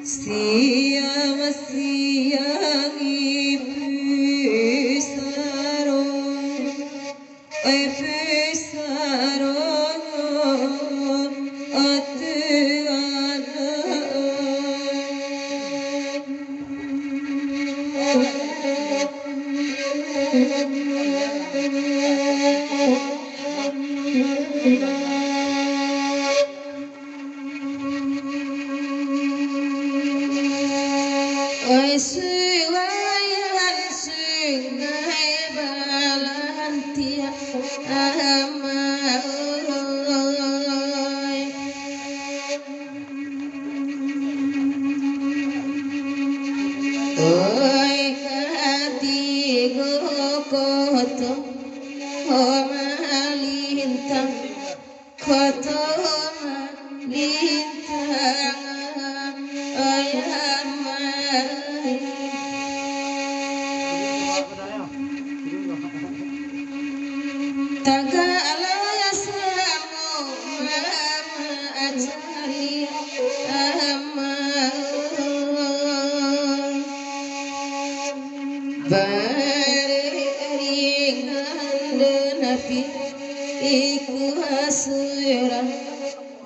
siang siang ibu sarong oi suwayan sungai balantia amai oi katigo koto malintang koto malintang oi amai taga alaya samo mama acari amai beringan denapi iku surang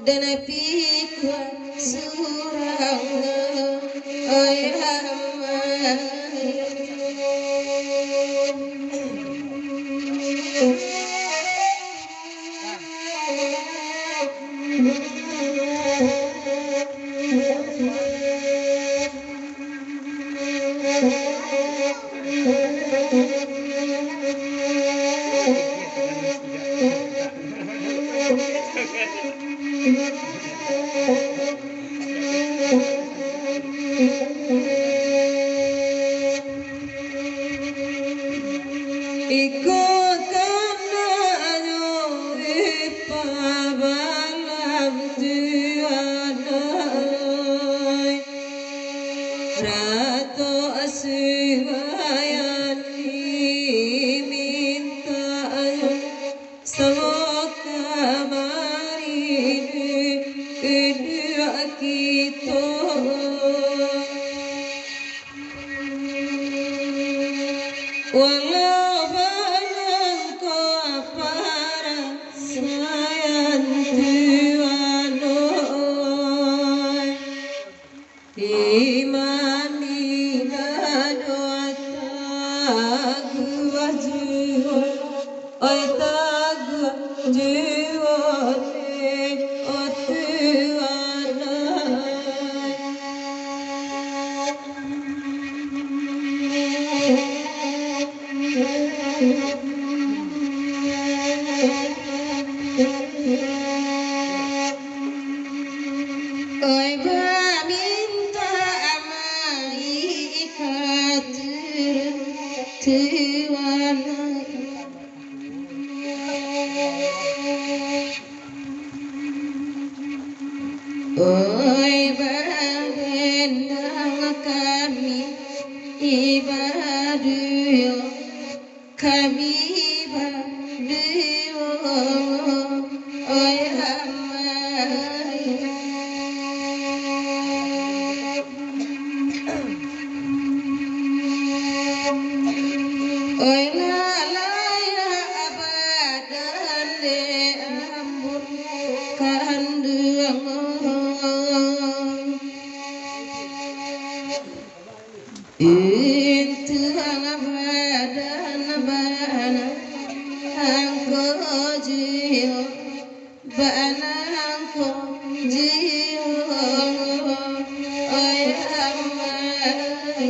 denapi iku surang oi amai iku kananyo ipabalam tuanai rato asiwayan minta semoga mari kedua kita walau barang kau para sayang tuanoi imani nadota gua jiwa oi tagu jiwa o oi minta amai katur tuana oi bandang kami ibadu kami ibadu oi amai oi lalaya abadan de ambur kanduang itu abadan bana angko jiho bana angko jiho oi amai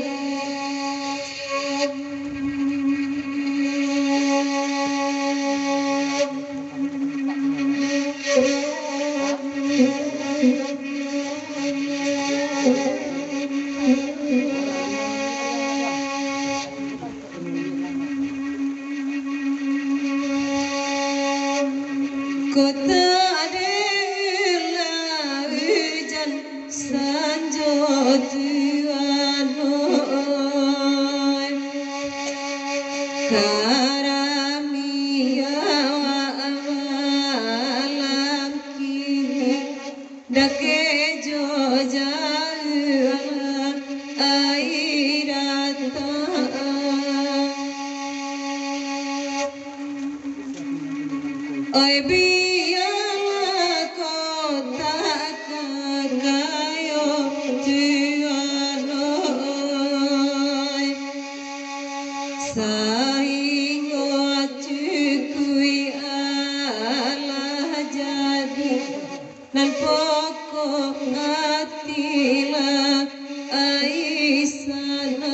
kota adela hujan nan pokok atila aisana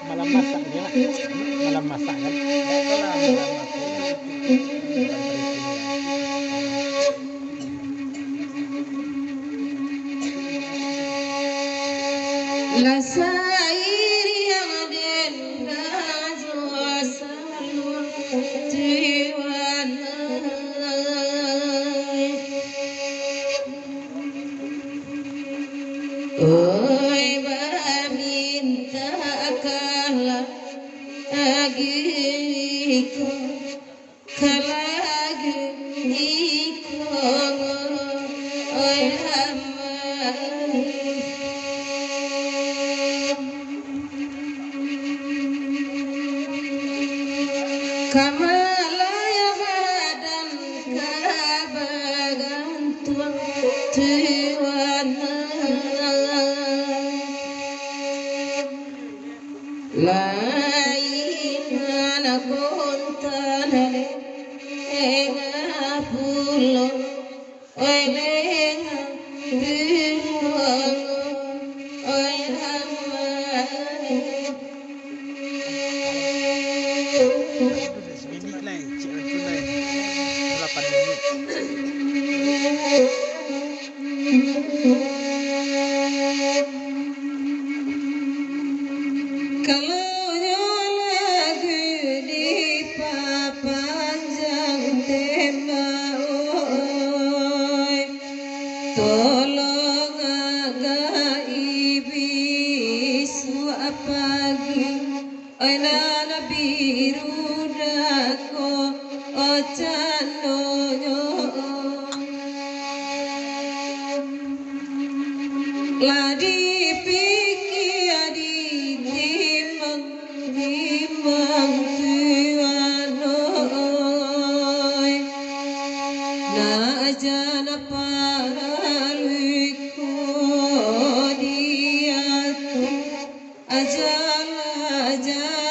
malam masak dia malam masak kan la sair yang denda salun tiwana oi minta kalah agiku kalah agiku oi kamalaya badan kabagantuan tiwana lain kontanane enga pulo oi lenga biruang oi minit lah cik tunai 8 minit kalau lagu di papanjang tema oi tolong agak ibisu pagi oi nana biru dako ocanonya ladi pikir di timang tuanoi na jana para luiko dia ajala